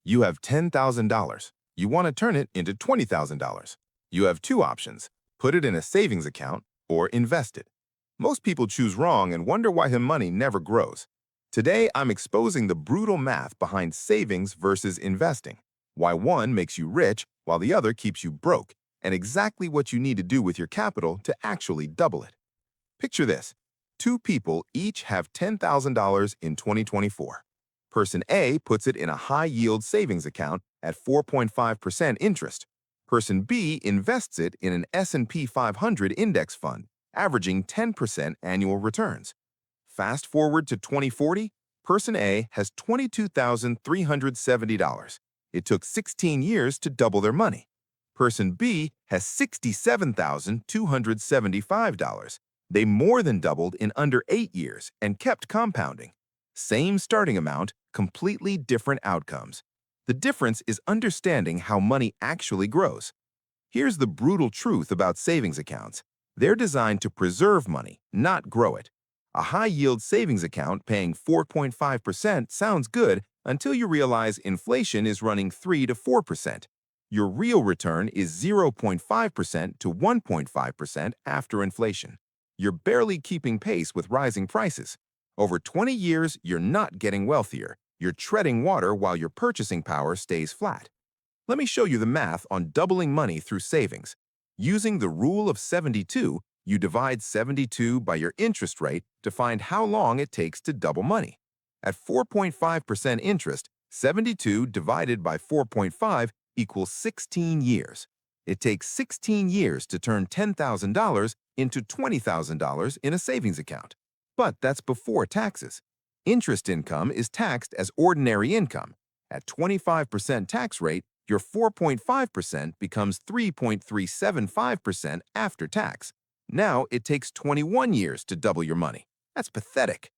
You have $10,000. You want to turn it into $20,000. You have two options: put it in a savings account or invest it. Most people choose wrong and wonder why their money never grows. Today, I'm exposing the brutal math behind savings versus investing, why one makes you rich while the other keeps you broke, and exactly what you need to do with your capital to actually double it. Picture this. Two people each have $10,000 in 2024. Person A puts it in a high-yield savings account at 4.5% interest. Person B invests it in an S&P 500 index fund, averaging 10% annual returns. Fast forward to 2040, Person A has $22,370. It took 16 years to double their money. Person B has $67,275. They more than doubled in under 8 years and kept compounding. Same starting amount, completely different outcomes. The difference is understanding how money actually grows. Here's the brutal truth about savings accounts. They're designed to preserve money, not grow it. A high-yield savings account paying 4.5% sounds good until you realize inflation is running 3 to 4%. Your real return is 0.5% to 1.5% after inflation. You're barely keeping pace with rising prices. Over 20 years, you're not getting wealthier. You're treading water while your purchasing power stays flat. Let me show you the math on doubling money through savings. Using the rule of 72, you divide 72 by your interest rate to find how long it takes to double money. At 4.5% interest, 72 divided by 4.5 equals 16 years. It takes 16 years to turn $10,000 into $20,000 in a savings account. But that's before taxes. Interest income is taxed as ordinary income. At 25% tax rate, your 4.5% becomes 3.375% after tax. Now it takes 21 years to double your money. That's pathetic.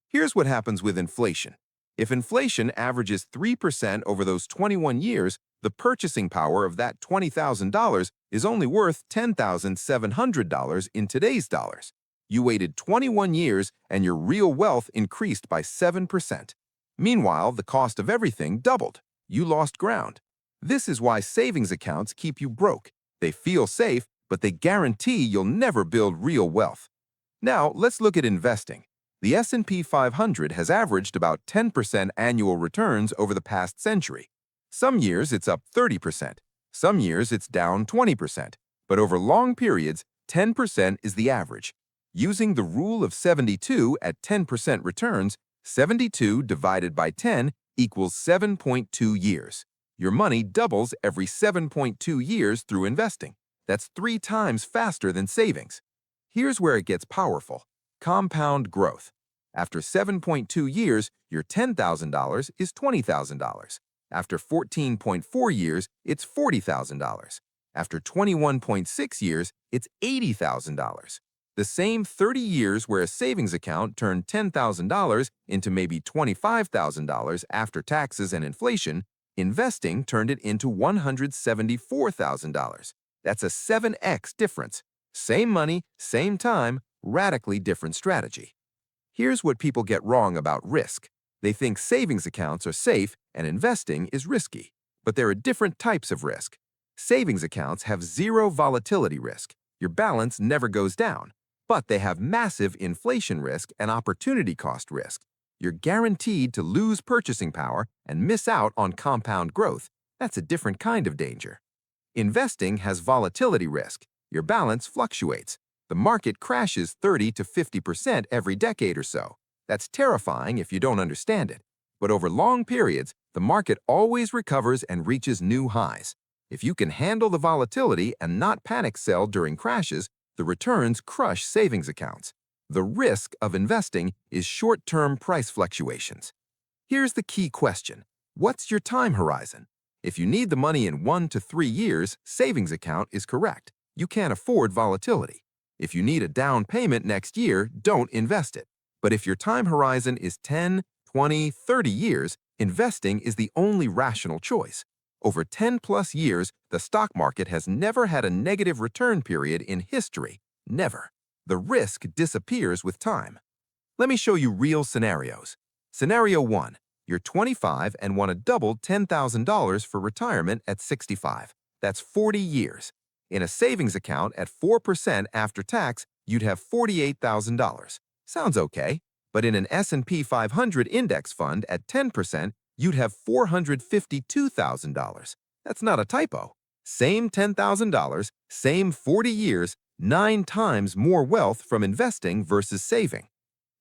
Here's what happens with inflation. If inflation averages 3% over those 21 years, the purchasing power of that $20,000 is only worth $10,700 in today's dollars. You waited 21 years and your real wealth increased by 7%. Meanwhile, the cost of everything doubled. You lost ground. This is why savings accounts keep you broke. They feel safe, but they guarantee you'll never build real wealth. Now, let's look at investing. The S&P 500 has averaged about 10% annual returns over the past century. Some years it's up 30%. Some years it's down 20%. But over long periods, 10% is the average. Using the rule of 72 at 10% returns, 72 divided by 10 equals 7.2 years. Your money doubles every 7.2 years through investing. That's 3 times faster than savings. Here's where it gets powerful. Compound growth. After 7.2 years, your $10,000 is $20,000. After 14.4 years, it's $40,000. After 21.6 years, it's $80,000. The same 30 years where a savings account turned $10,000 into maybe $25,000 after taxes and inflation, investing turned it into $174,000. That's a 7x difference. Same money, same time, radically different strategy. Here's what people get wrong about risk. They think savings accounts are safe and investing is risky. But there are different types of risk. Savings accounts have zero volatility risk. Your balance never goes down. But they have massive inflation risk and opportunity cost risk. You're guaranteed to lose purchasing power and miss out on compound growth. That's a different kind of danger. Investing has volatility risk. Your balance fluctuates. The market crashes 30 to 50% every decade or so. That's terrifying if you don't understand it. But over long periods, the market always recovers and reaches new highs. If you can handle the volatility and not panic sell during crashes, the returns crush savings accounts. The risk of investing is short-term price fluctuations. Here's the key question. What's your time horizon? If you need the money in 1 to 3 years, savings account is correct. You can't afford volatility. If you need a down payment next year, don't invest it. But if your time horizon is 10, 20, 30 years, investing is the only rational choice. Over 10-plus years, the stock market has never had a negative return period in history. Never. The risk disappears with time. Let me show you real scenarios. Scenario 1. You're 25 and want to double $10,000 for retirement at 65. That's 40 years. In a savings account at 4% after tax, you'd have $48,000. Sounds okay, but in an S&P 500 index fund at 10%, you'd have $452,000. That's not a typo. Same $10,000, same 40 years, 9 times more wealth from investing versus saving.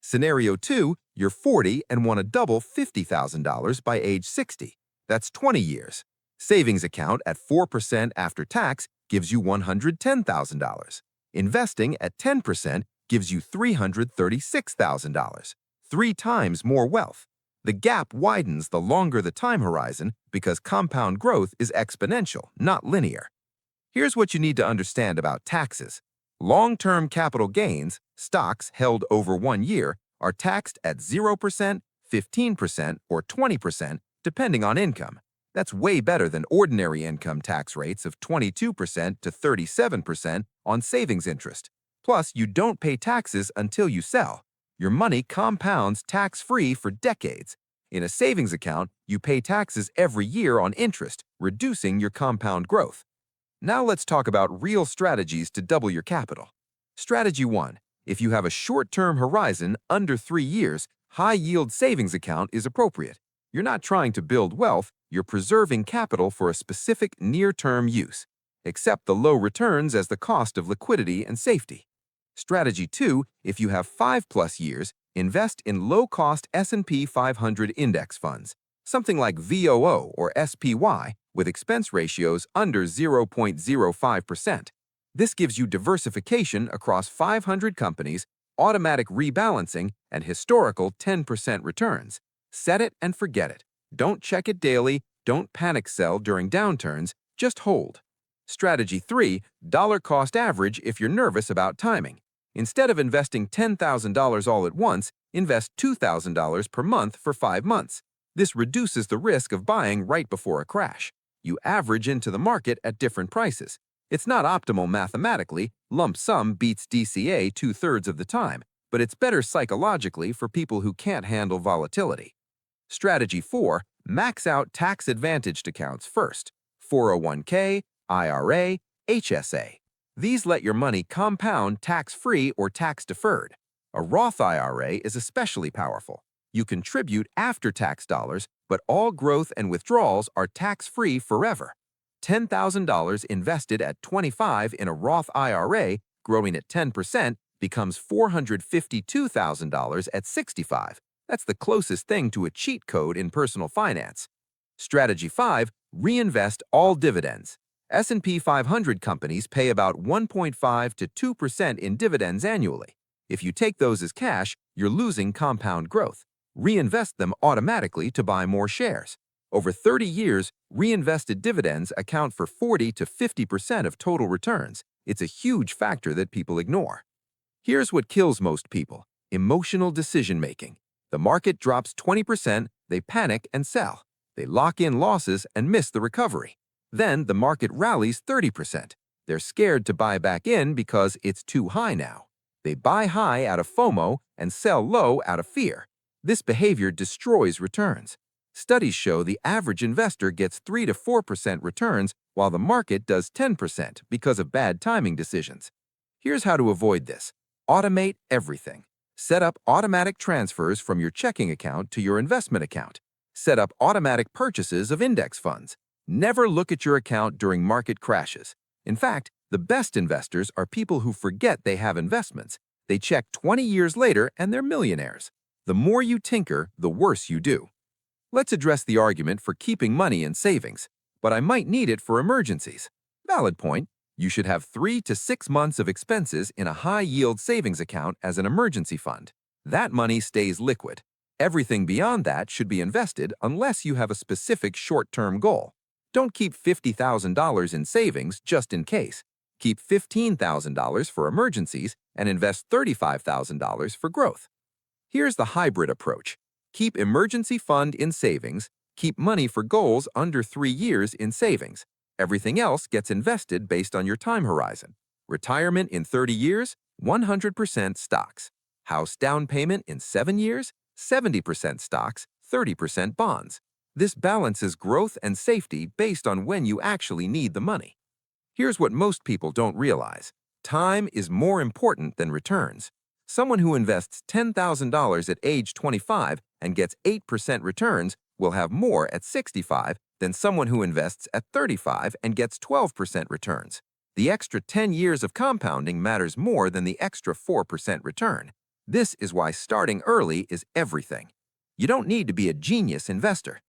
Scenario 2, you're 40 and want to double $50,000 by age 60. That's 20 years. Savings account at 4% after tax gives you $110,000. Investing at 10% gives you $336,000. 3 times more wealth. The gap widens the longer the time horizon because compound growth is exponential, not linear. Here's what you need to understand about taxes. Long-term capital gains, stocks held over 1 year, are taxed at 0%, 15%, or 20%, depending on income. That's way better than ordinary income tax rates of 22% to 37% on savings interest. Plus, you don't pay taxes until you sell. Your money compounds tax-free for decades. In a savings account, you pay taxes every year on interest, reducing your compound growth. Now let's talk about real strategies to double your capital. Strategy 1. If you have a short-term horizon under 3 years, high-yield savings account is appropriate. You're not trying to build wealth, you're preserving capital for a specific near-term use. Accept the low returns as the cost of liquidity and safety. Strategy 2. If you have 5+ years, invest in low-cost S&P 500 index funds, something like VOO or SPY, with expense ratios under 0.05%. This gives you diversification across 500 companies, automatic rebalancing, and historical 10% returns. Set it and forget it. Don't check it daily, don't panic sell during downturns, just hold. Strategy 3. Dollar cost average if you're nervous about timing. Instead of investing $10,000 all at once, invest $2,000 per month for 5 months. This reduces the risk of buying right before a crash. You average into the market at different prices. It's not optimal mathematically, lump sum beats DCA 2/3 of the time, but it's better psychologically for people who can't handle volatility. Strategy 4. Max out tax-advantaged accounts first. 401k, IRA, HSA. These let your money compound tax-free or tax-deferred. A Roth IRA is especially powerful. You contribute after-tax dollars, but all growth and withdrawals are tax-free forever. $10,000 invested at 25 in a Roth IRA, growing at 10%, becomes $452,000 at 65. That's the closest thing to a cheat code in personal finance. Strategy 5. Reinvest all dividends. S&P 500 companies pay about 1.5 to 2% in dividends annually. If you take those as cash, you're losing compound growth. Reinvest them automatically to buy more shares. Over 30 years, reinvested dividends account for 40 to 50% of total returns. It's a huge factor that people ignore. Here's what kills most people: emotional decision-making. The market drops 20%, they panic and sell. They lock in losses and miss the recovery. Then the market rallies 30%. They're scared to buy back in because it's too high now. They buy high out of FOMO and sell low out of fear. This behavior destroys returns. Studies show the average investor gets 3 to 4% returns while the market does 10% because of bad timing decisions. Here's how to avoid this. Automate everything. Set up automatic transfers from your checking account to your investment account. Set up automatic purchases of index funds. Never look at your account during market crashes. In fact, the best investors are people who forget they have investments. They check 20 years later and they're millionaires. The more you tinker, the worse you do. Let's address the argument for keeping money in savings. But I might need it for emergencies. Valid point. You should have 3 to 6 months of expenses in a high-yield savings account as an emergency fund. That money stays liquid. Everything beyond that should be invested unless you have a specific short-term goal. Don't keep $50,000 in savings just in case. Keep $15,000 for emergencies and invest $35,000 for growth. Here's the hybrid approach. Keep emergency fund in savings, keep money for goals under 3 years in savings. Everything else gets invested based on your time horizon. Retirement in 30 years, 100% stocks. House down payment in 7 years, 70% stocks, 30% bonds. This balances growth and safety based on when you actually need the money. Here's what most people don't realize. Time is more important than returns. Someone who invests $10,000 at age 25 and gets 8% returns will have more at 65 than someone who invests at 35 and gets 12% returns. The extra 10 years of compounding matters more than the extra 4% return. This is why starting early is everything. You don't need to be a genius investor.